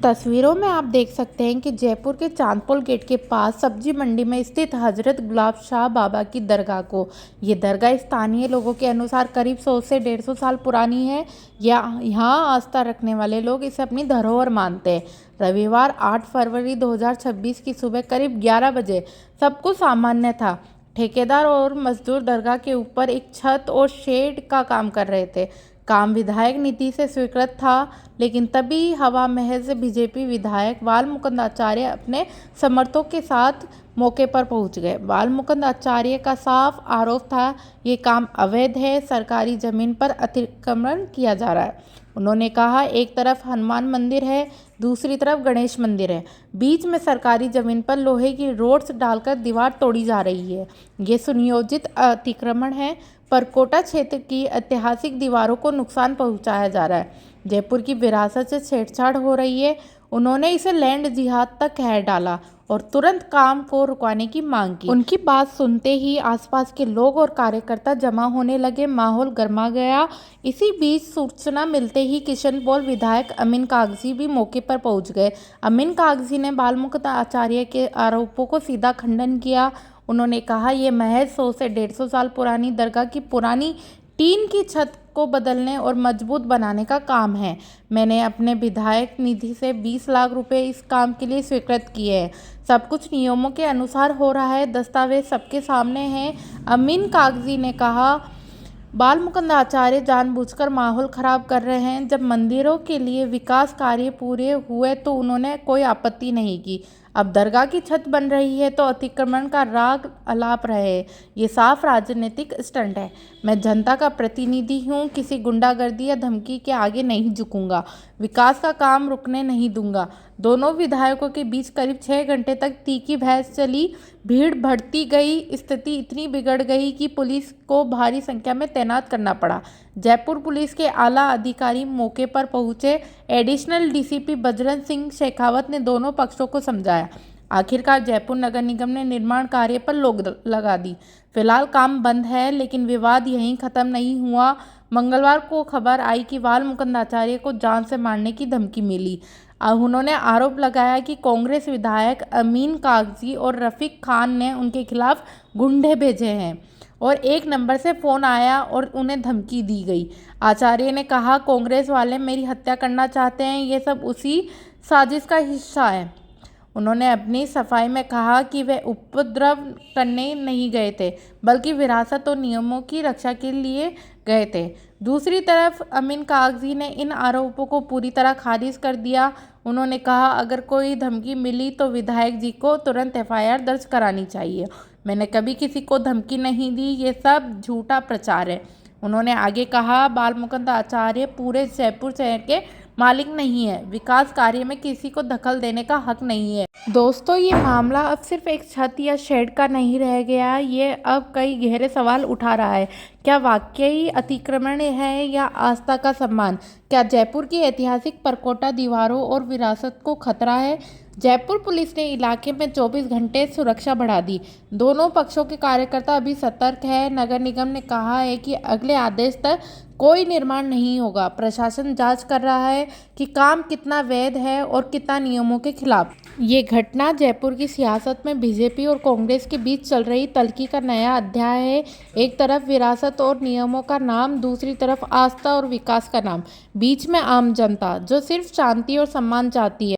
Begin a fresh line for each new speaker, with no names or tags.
तस्वीरों में आप देख सकते हैं कि जयपुर के चांदपोल गेट के पास सब्जी मंडी में स्थित हजरत गुलाब शाह बाबा की दरगाह को ये दरगाह स्थानीय लोगों के अनुसार करीब 100 से 150 साल पुरानी है। यहाँ आस्था रखने वाले लोग इसे अपनी धरोहर मानते हैं। रविवार 8 फरवरी 2026 की सुबह करीब 11 बजे सब कुछ सामान्य था। ठेकेदार और मजदूर दरगाह के ऊपर एक छत और शेड का काम कर रहे थे। काम विधायक नीति से स्वीकृत था, लेकिन तभी हवा महल से बीजेपी विधायक बाल मुकुंद आचार्य अपने समर्थकों के साथ मौके पर पहुंच गए। बाल मुकुंद आचार्य का साफ आरोप था ये काम अवैध है, सरकारी जमीन पर अतिक्रमण किया जा रहा है। उन्होंने कहा एक तरफ हनुमान मंदिर है, दूसरी तरफ गणेश मंदिर है, बीच में सरकारी जमीन पर लोहे की रोड्स डालकर दीवार तोड़ी जा रही है। ये सुनियोजित अतिक्रमण है। परकोटा क्षेत्र की ऐतिहासिक दीवारों को नुकसान पहुंचाया जा रहा है। जयपुर की विरासत से छेड़छाड़ हो रही है। उन्होंने इसे लैंड जिहाद तक कह डाला और तुरंत काम को रुकवाने की मांग की। उनकी बात सुनते ही आसपास के लोग और कार्यकर्ता जमा होने लगे। माहौल गर्मा गया। इसी बीच सूचना मिलते ही किशनपोल विधायक अमीन कागजी भी मौके पर पहुंच गए। अमीन कागजी ने बाल मुकुंद आचार्य के आरोपों को सीधा खंडन किया। उन्होंने कहा यह महज 100 से 150 साल पुरानी दरगाह की पुरानी टीन की छत को बदलने और मजबूत बनाने का काम है। मैंने अपने विधायक निधि से 20 लाख रुपए इस काम के लिए स्वीकृत किए हैं। सब कुछ नियमों के अनुसार हो रहा है, दस्तावेज सबके सामने हैं। अमीन कागजी ने कहा बाल मुकुंद आचार्य जानबूझकर माहौल खराब कर रहे हैं। जब मंदिरों के लिए विकास कार्य पूरे हुए तो उन्होंने कोई आपत्ति नहीं की। अब दरगाह की छत बन रही है तो अतिक्रमण का राग अलाप रहे। ये साफ राजनीतिक स्टंट है। मैं जनता का प्रतिनिधि हूँ, किसी गुंडागर्दी या धमकी के आगे नहीं झुकूंगा। विकास का काम रुकने नहीं दूंगा। दोनों विधायकों के बीच करीब 6 घंटे तक तीखी बहस चली। भीड़ बढ़ती गई। स्थिति इतनी बिगड़ गई कि पुलिस को भारी संख्या में तैनात करना पड़ा। जयपुर पुलिस के आला अधिकारी मौके पर पहुंचे। एडिशनल डीसीपी बजरंग सिंह शेखावत ने दोनों पक्षों को समझाया। आखिरकार जयपुर नगर निगम ने निर्माण कार्य पर रोक लगा दी। फिलहाल काम बंद है, लेकिन विवाद यहीं खत्म नहीं हुआ। मंगलवार को खबर आई कि बाल मुकुंद आचार्य को जान से मारने की धमकी मिली। उन्होंने आरोप लगाया कि कांग्रेस विधायक अमीन कागजी और रफीक खान ने उनके खिलाफ गुंडे भेजे हैं और एक नंबर से फ़ोन आया और उन्हें धमकी दी गई। आचार्य ने कहा कांग्रेस वाले मेरी हत्या करना चाहते हैं, ये सब उसी साजिश का हिस्सा है। उन्होंने अपनी सफाई में कहा कि वे उपद्रव करने नहीं गए थे, बल्कि विरासत और नियमों की रक्षा के लिए गए थे। दूसरी तरफ अमीन कागजी ने इन आरोपों को पूरी तरह खारिज कर दिया। उन्होंने कहा अगर कोई धमकी मिली तो विधायक जी को तुरंत एफआईआर दर्ज करानी चाहिए। मैंने कभी किसी को धमकी नहीं दी, ये सब झूठा प्रचार है। उन्होंने आगे कहा बाल मुकुंद आचार्य पूरे जयपुर शहर के मालिक नहीं है। विकास कार्य में किसी को दखल देने का हक नहीं है। दोस्तों, ये मामला अब सिर्फ एक छत या शेड का नहीं रह गया, ये अब कई गहरे सवाल उठा रहा है। क्या वाकई अतिक्रमण है या आस्था का सम्मान? क्या जयपुर की ऐतिहासिक परकोटा दीवारों और विरासत को खतरा है? जयपुर पुलिस ने इलाके में 24 घंटे सुरक्षा बढ़ा दी। दोनों पक्षों के कार्यकर्ता अभी सतर्क है। नगर निगम ने कहा है कि अगले आदेश तक कोई निर्माण नहीं होगा। प्रशासन जांच कर रहा है कि काम कितना वैध है और कितना नियमों के खिलाफ। ये घटना जयपुर की सियासत में बीजेपी और कांग्रेस के बीच चल रही तल्खी का नया अध्याय है। एक तरफ विरासत और नियमों का नाम, दूसरी तरफ आस्था और विकास का नाम, बीच में आम जनता जो सिर्फ शांति और सम्मान चाहती है।